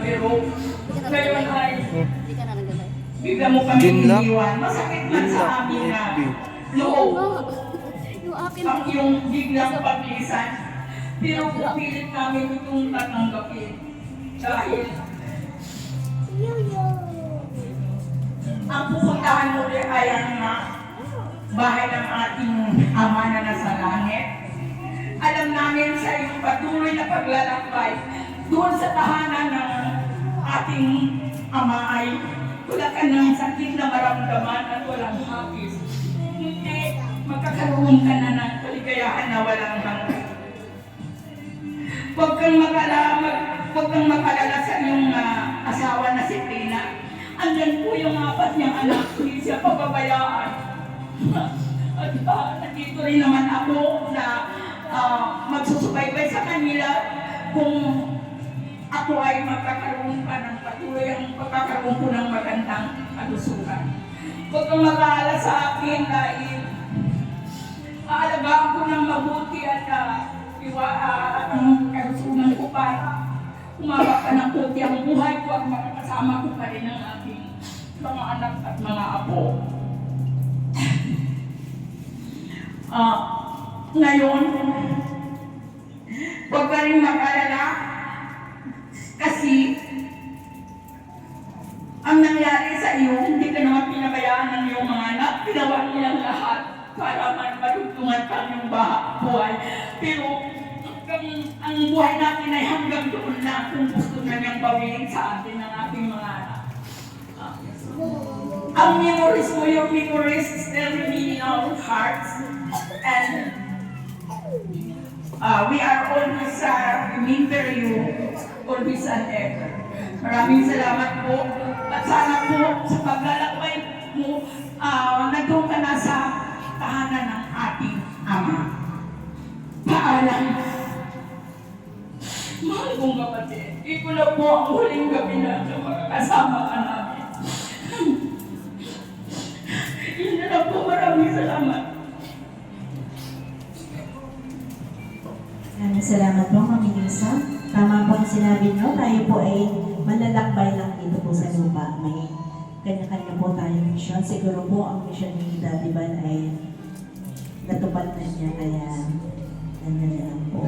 pero ngayon ay bigla mo kami iniwan. Masakit man sa amin na loob ang iyong biglang paglisan. Pero pupilit namin itong tatanggapin. Dahil ang pupuntahan mo rin ay ang bahay ng ating Ama na nasa langit. Alam namin sa iyong patuloy na paglalakbay doon sa tahanan ng ating Ama ay wala ka ng sakit na maramdaman at walang hapis. Hindi magkakaroon ka na ng kaligayahan na walang hanggan. Huwag kang makalala sa iyong asawa na si Tina. Andyan po yung 4 niyang anak, hindi siya pababayaan. At nandito rin naman ako na magsusubaybay sa kanila kung ako ay magkakaroon pa ng patuloy ang pagkakaroon ko ng magandang kalusugan. Huwag kang mag-aalala sa akin dahil aalagaan ko ng mabuti at ang kalusugan ko para umaba pa ng puti ang buhay ko at makakasama ko pa rin ang aking mga anak at mga apo. Ngayon, huwag ka rin mag-alala kasi ang nangyari sa iyo, hindi ka naman pinabayaan ng iyong mga anak, pinawa nilang lahat para madugtungan ka ng buhay. Pero ang buhay natin ay hanggang doon na kung gusto na niyang bawin sa atin ng ating mga anak. Ang memories mo, your memories still remain in our hearts. And we are always remember you, always and ever. Maraming salamat po. At sana po sa paglalakbay mo, nandun ka na sa tahanan ng ating Ama. Paalam. Mahal kong kapatid, ito na po ang huling gabi na makakasama ka namin. Yun na lang po, maraming salamat. Maraming salamat po, Mami Lisa. Tama po ang sinabi niyo, tayo po ay malalakbay lang dito po sa lupa. May kanya-kanya po tayong mission. Siguro po ang mission ni Daddy Van ay natupad na niya, kaya nangyayaan po.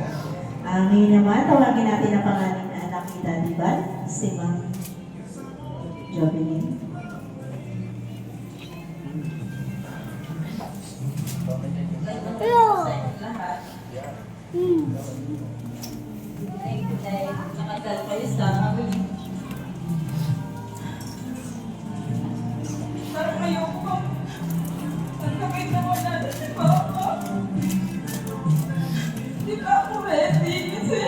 Ngayon naman, tawagin natin ang pangalan na anak ni Daddy Van, si Ma'am Jovelyn. Hello! Nakadal kayo sa amin. Parang ayoko. Ang gawin na wala na si Papa. Di ba ako ready kasi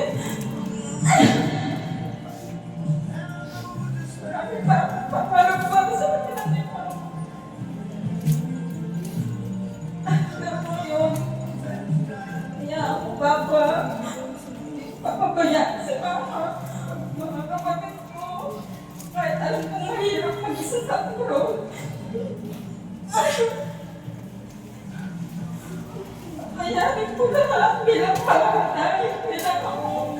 marami pa akong papalagpag sa kanila ni Papa. Alam mo yun. Kaya ako, Papa, papabayaan si Mama. Mga kapatid ko, kahit alam kong mahirap mag-isa sa abroad. Kayanin ko lahat bilang panganay, bilang ako.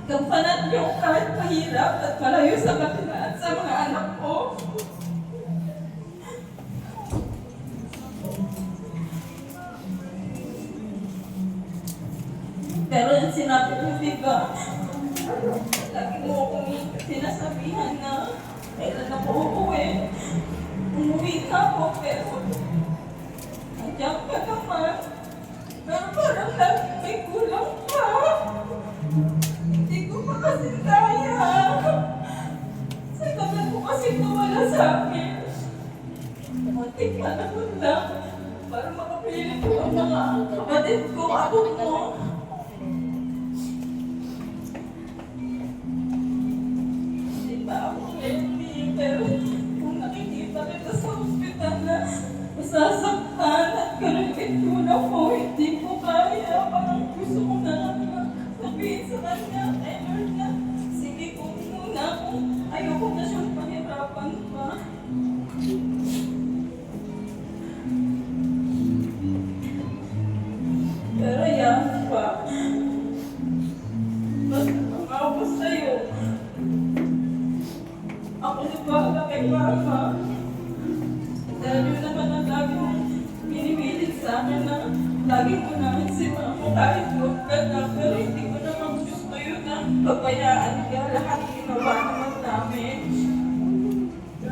Kampanan niyo kahit mahirap at malayo sa kanila at sa mga anak ko. Pero yung sinabi ko, diba, lagi mo akong sinasabihan na kailan ako uuwi. Umuwi ka ako, pero nandiyan ka naman. Pero parang lagi may kulang pa. Hindi ko pa kasi kaya. Sa tagal ko kasi nawala sa akin. Munting panahon lang para makapilit ko ang mga kapatid ko, ako mo. Pero kung nakikita kita sa ospital na masasaktan at kalagit ko na po, hindi ko kaya. Parang gusto ko na lang sabihin sa kanya, Lord na, sige ko muna kung ayoko na siyang pahirapan pa. Pero yan, Mama. Dahil yun naman ang lagi mong binibilit sa akin na lagi ko namin si Mama kahit huwag ka na. Pero hindi ko naman gusto yun na pabayaan ka. Lahat ginawa naman namin.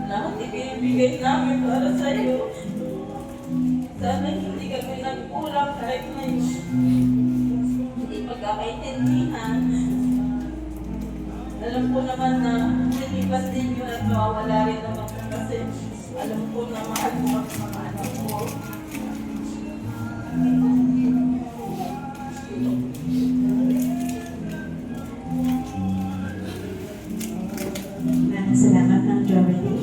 Lahat ibinibigay namin para sa'yo. Sana hindi kami nagkulang kahit may hindi pagkakaintindihan. Alam ko naman na nilipas din yun at mawawala rin naman ko kasi alam ko na mahal ko ang mga anak ko. Maraming salamat ng Jovelyn.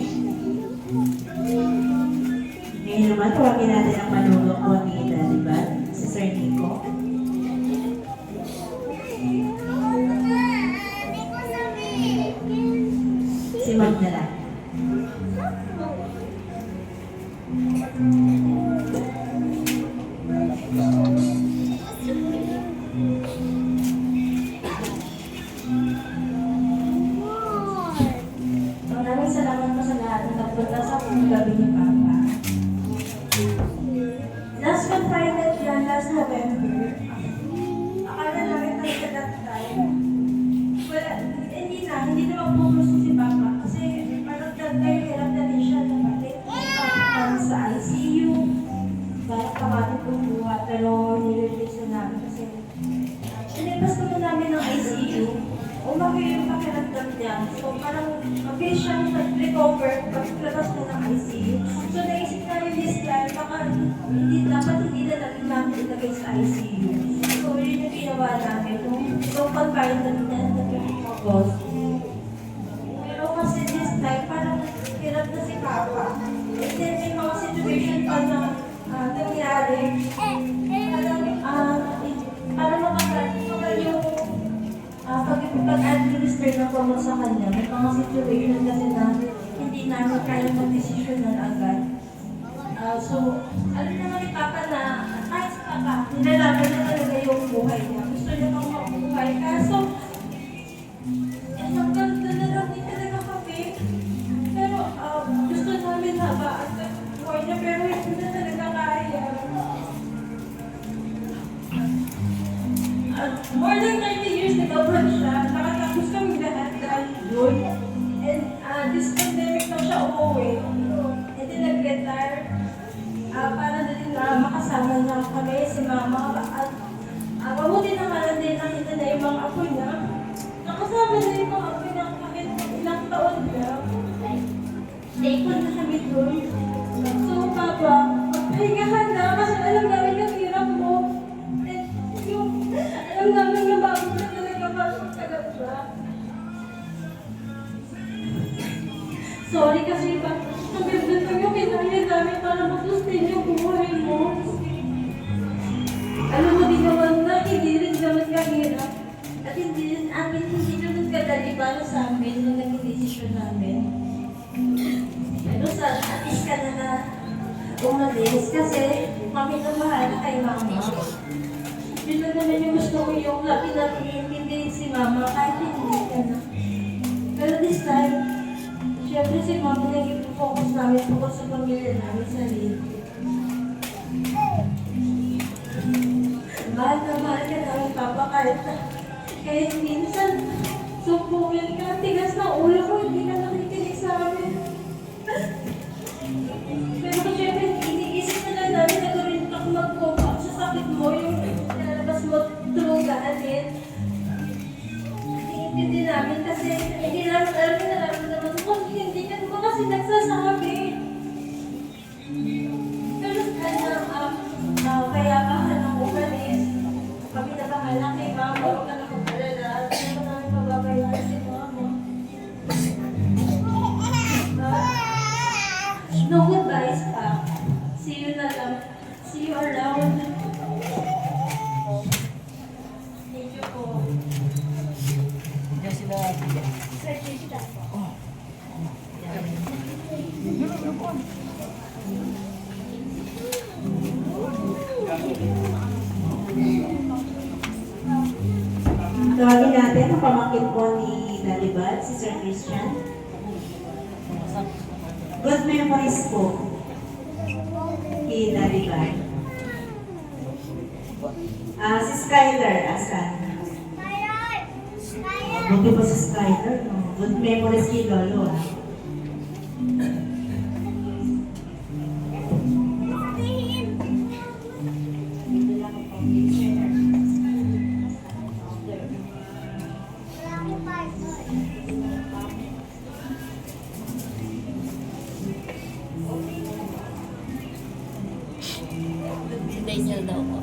Ngayon naman, tawagin natin ang manulong po ni Daddy Bal, si Sir Nico. Si Magdala. Maraming salamat po sa lahat na nagpunta sa gabi ni Papa. Last confinement yan, last November. Akala namin talaga that time. Wala, hindi naman po gusto si Papa. Kasi parang that time, hirap na din siya na balik. Sa ICU. Dahil kamati po buha, pero nilirelease na namin kasi nilipas naman namin ng ICU. Umaki yung pakiramdam niya. So parang mabilis siyang nag-recover pagkalabas na ng ICU. So naisip namin this time, baka dapat hindi na namin ilagay sa ICU. So yun yung ginawa namin. So confinement na nag-August. Pero kasi this time, parang hirap na si Papa. And then may mga situation pa na nangyari. Parang makakal yung pag-administer ng gamot sa kanya, may mga situation kasi na hindi namin kaya mag-desisyonan agad. So, alam naman ni Papa na kahit sa Papa, nilalaban na talaga yung buhay niya. Gusto niya pang mabuhay. Kaso, hanggang doon na lang din talaga kami. Pero gusto namin habaan sa buhay niya, pero hindi na talaga kaya. More than 30 years nag-abroad siya, nakatapos kami lahat dahil doon. And this pandemic na siya umuwi. And then nag-retire. Para na din makasama niya kami, si Mama. At mabuti naman din nakita na yung mga apo niya. Nakasama na yung mga apo niya kahit ilang taon niya. Naipon na kami doon. So, Papa, magpahingahan na kasi alam namin yung hirap mo. Alam namin na bago na talaga pasok talaga. Sorry kasi ba, nagaganda yung kinaya namin para mag-sustain yung buhay mo. Alam mo din naman na hindi rin naman kahirap. At hindi naman kadali para sa amin nung naging desisyon namin. Pero sana, at least ka na umalis kasi kami na bahala kay Mama. Yun lang naman yung gusto ko yung lagi natin iintindihin si Mama kahit hindi ka na. Pero this time, syempre si Mama naging focus namin focus sa pamilya namin sa sarili. Mahal na mahal ka namin, Papa, kahit minsan sumpungin ka, tigas na ulo ko, hindi ka nakikinig sa amin. Pero syempre, iniisip na lang namin na gawin ako mag-cope up sa sakit mo, yung nalabas mo through ganin. Hindi namin kasi, hindi namin alam na nararamdaman mo kasi hindi ka naman kasi nagsasabi. Pero sana, kaya ka nang umalis. Kami na bahala kay Mama, huwag ka na mag-alala. Hindi mo namin mababayaran si Mama. No goodbyes pa. See you na lang. See you around. Thank you po. Tawagin natin ang pamangkin po ni Daddy Bal, si Sir Christian. Good memories po. Kay Daddy Van. Si Skyler, asan? Buti pa si Skyler, no? Good memories kay Lolo, ah. Daniel daw po.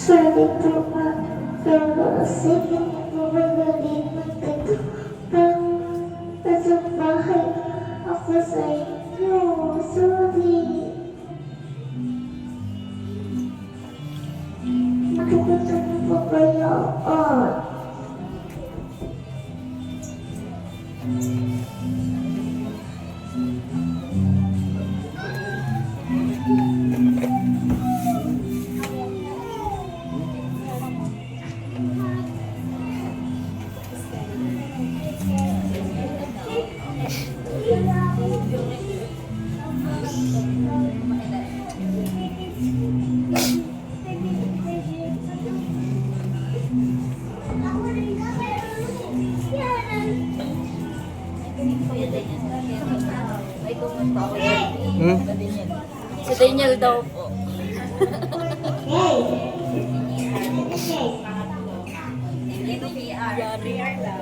Sorry po ma'am, pero sige po magaliman dito pang nasa bahay ako sa inyo. Sorry. Makikita niyo po ba yun? Si Daniel daw po. Hey! PR daw.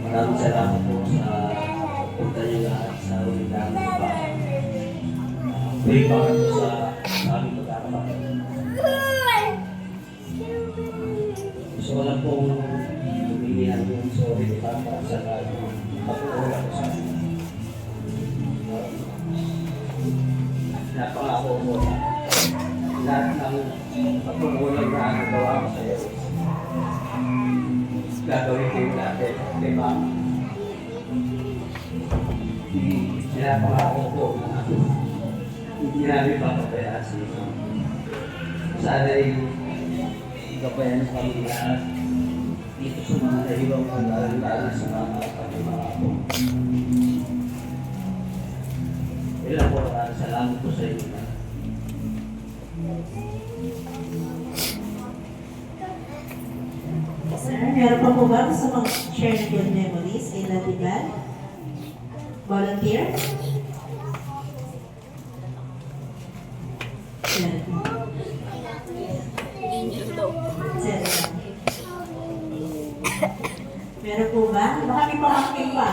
Maraming salamat po sa punta niyo lahat sa ulitan ng pray para po sa aming pagkakabahan. Gusto ko lang pong humingihan yung sorry ko para sa lahat ng pagkukulang ko sa akin. Napangako ko na lahat ng pagkukulang na nagawa ko sa iyo. Gagawin ko yung dati kay Mama. Pinapangako ko na hindi namin papabayaan si Mama. Sana'y gabayan sa kami lahat dito sa mga nahibang pag-aaral sa mga kapatid-mga ako. Ilan po, salamat po sa inyo. Sir, meron pa po ba gusto mag-share ng good memories kay Daddy Van? Volunteer? Sir. Daniel daw po. Sir. Meron po ba? Baka may pamangkin pa.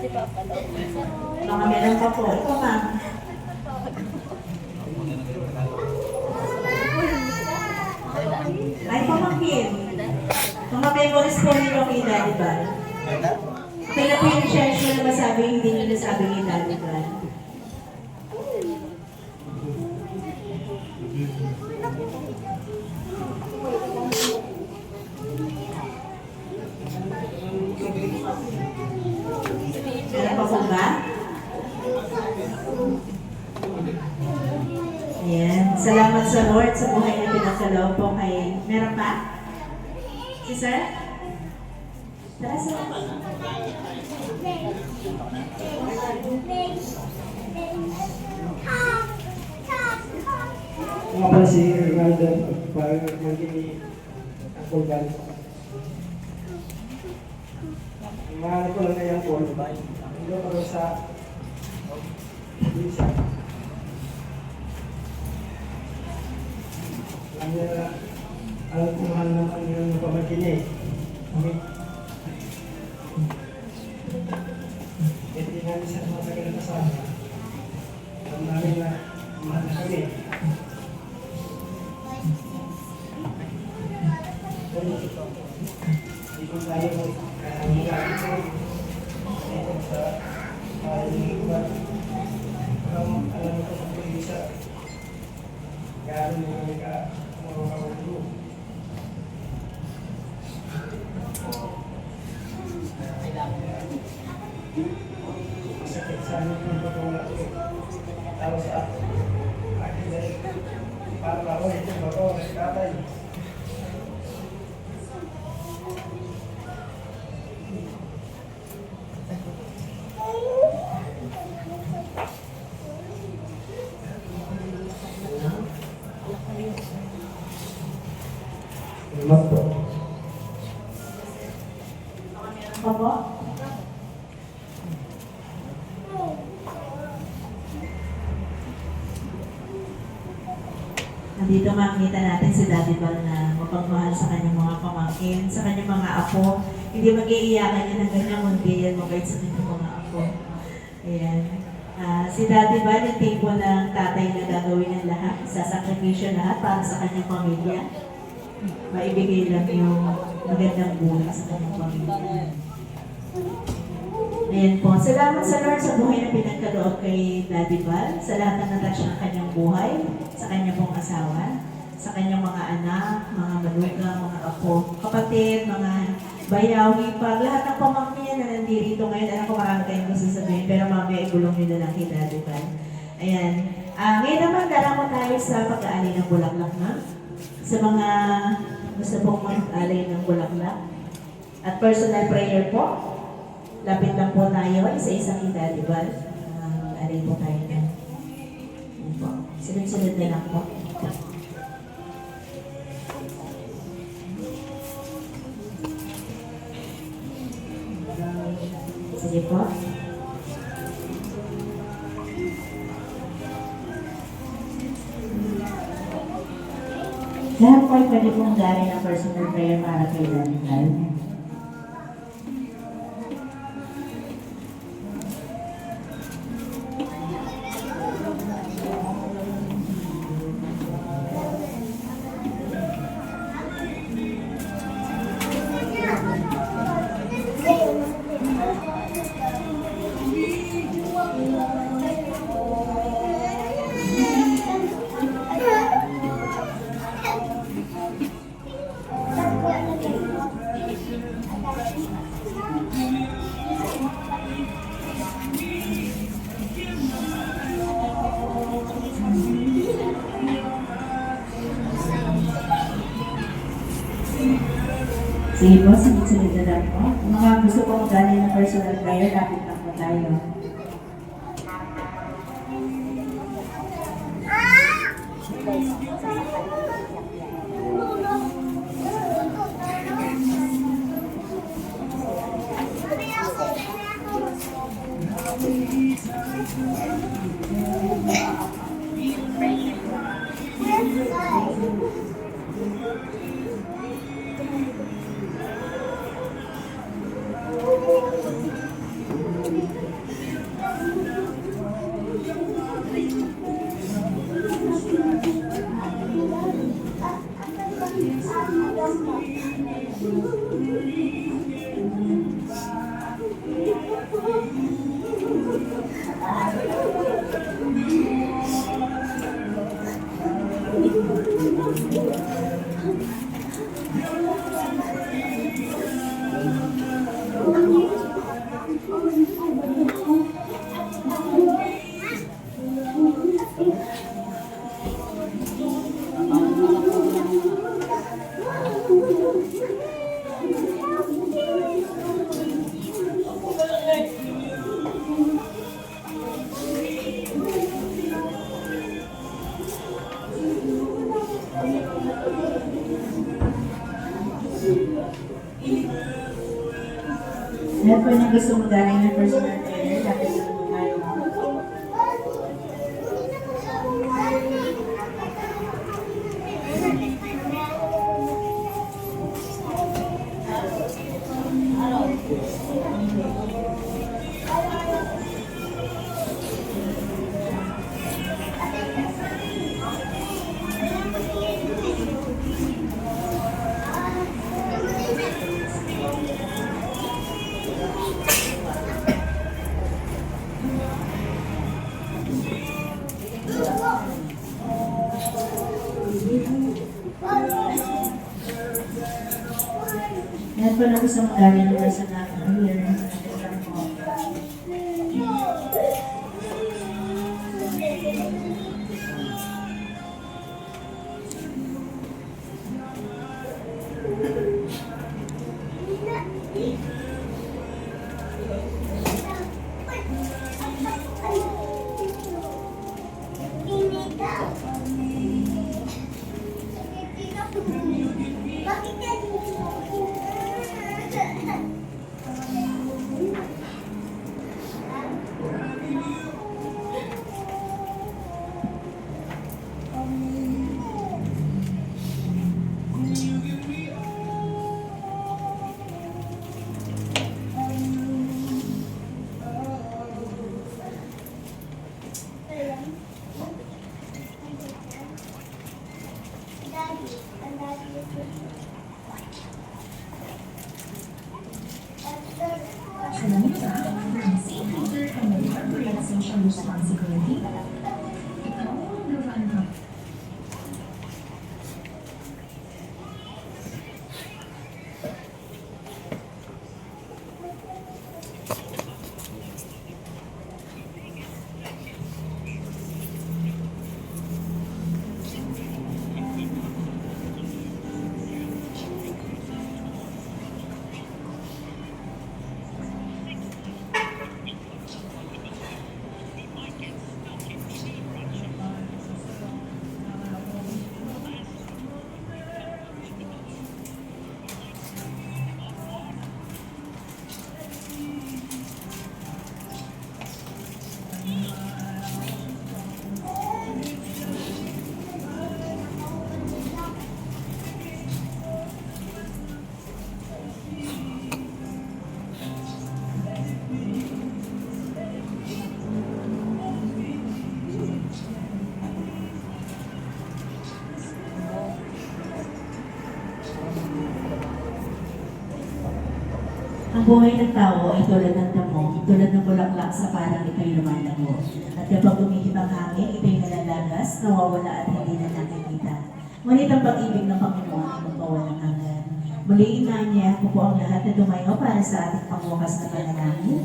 Si Papa daw po. Baka meron pa po. Ito ma'am. Ay, pamangkin. Mga memories po nilo kay Daddy Van. Okay na po yung share nyo na masabi, hindi nyo nasabi kay Daddy Van. Salamat sa Lord sa buhay na pinagkaloob po kay... Meron pa? Si Sir? Tara, Sir. Nga pala si Ronaldo, parang magiging ni Uncle Val. Mahanap ko lang kay Uncle. Hindi ko sa Lisa. Alam ko mahal naman yung pamagin niya eh. Hindi namin sa mga tagal na kasama. Alam namin na mahal na kami. Hindi ko tayo magagamit ko dito sa iba. Alam ko sa pag-isa. Gano'n mo ka mga masakit sa amin kung pagkawala ko. Tao sa akin dahil para ako ito bago nagkatay. Salamat po. Opo. Nandito makikita natin si Daddy Bal na mapagmahal sa kanyang mga pamangkin, sa kanyang mga apo. Hindi mag-iiyakan niya ng ganyan, kundi yan mabait sa kanyang mga apo. Ayan. Si Daddy Bal, yung tipo ng tatay na gagawin ng lahat, sasakripisyo lahat para sa kanyang pamilya. Maibigay lang yung magandang buhay sa kanyang pamilya. Ayan po. Salamat sa Lord sa buhay na pinagkaloob kay Daddy Bal, sa lahat ng natouch ng kanyang buhay, sa kanyang pong asawa, sa kanyang mga anak, mga manugang, mga apo, kapatid, mga bayaw, hipag, lahat ng pamangkin na nandito ngayon. Alam ko marami kayong gusto sabihin, pero mamaya igulong nyo na lang kay Daddy Bal. Ayan. Ngayon naman, daramo tayo sa pag-aalay ng bulaklak na. Sa mga gusto pong mag-alay ng bulaklak. At personal prayer po. Lapit lang po tayo, isa-isa kay Daddy Bal. Alay po tayo na. Ayan po. Sunod-sunod na lang po. Sige po. Lahat po ay pwede pong gawin ng personal prayer para kay Daddy Bal. Sige po, sunod-sunod na lang po. Kung mga gusto po mag-alay ng personal prayer, lapit lang po tayo. Meron po na gusto magaling ng personal trainer, dapat lang po tayo. Meron po na gusto magaling ng personal trainer, dapat lang po. Bakit Social responsibility. Ikaw ang naman. Ang buhay ng tao ay tulad ng damo, tulad ng bulaklak sa parang ito'y lumalago. At kapag umihip ang hangin, ito'y nalalagas, nawawala at hindi na nakikita. Ngunit ang pag-ibig ng Panginoon ay magpawalang hanggan. Muli inanya ko po ang lahat na tumayo para sa ating pangwakas na panalangin.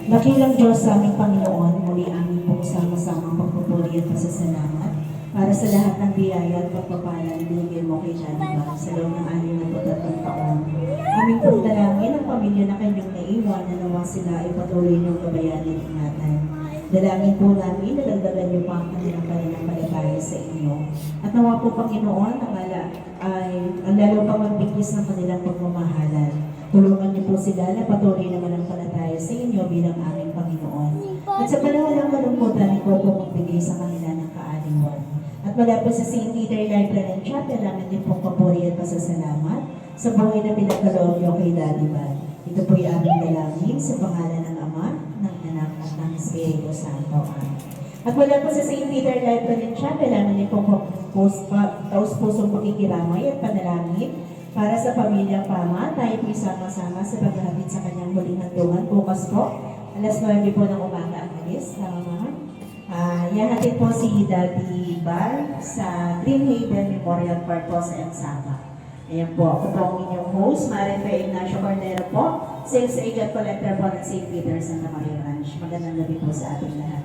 Dakilang Diyos sa aming Panginoon, muli aming pong sama-samang pagpupuri at pasasalamat para sa lahat ng biyaya at pagpapala na binigyan mo kay Daddy Bang sa loob ng 63 taon. Aming pong dalangin ang pamilya na kanyang naiwan na nawa sila ay patuloy niyong gabayan at ingatan. Dalangin po namin na dagdagan niyo pa ang kanilang pananampalataya sa inyo. At nawa po Panginoon ang lalo pang magbigis ng kanilang pagmamahalan. Tulungan niyo po sila na patuloy na manampalataya sa inyo bilang aming Panginoon. At sa panahon ng malungkutan, ikaw po magbigay sa kanila ng kaaliwan. At mula po sa St. Peter Library and Chapel, namin din pong papuri at pasasalamat sa buhay na pinagkaloob niyo kay Daddy Bal. Ito po yung aming dalangin sa pangalan ng Ama, ng Anak, at ng Espiritu Santo. Amen. At mula po sa St. Peter Library and Chapel, namin din pong taus-pusong pakikiramay at panalangin para sa pamilyang Pama. Tayo po sama-sama sa paghahatid sa kanyang huling handungan. Bukas po, alas 9 po ng umaga ang alis. Tama mga. Yahatid po si Daddy Bal sa Green Haven Memorial Park po sa Ensaba. Ayan po, ako po ang inyong host, Marife Ignacio Cordero po, Sales Agent Collector po ng St. Peter Santa Maria Ranch. Magandang gabi po sa ating lahat.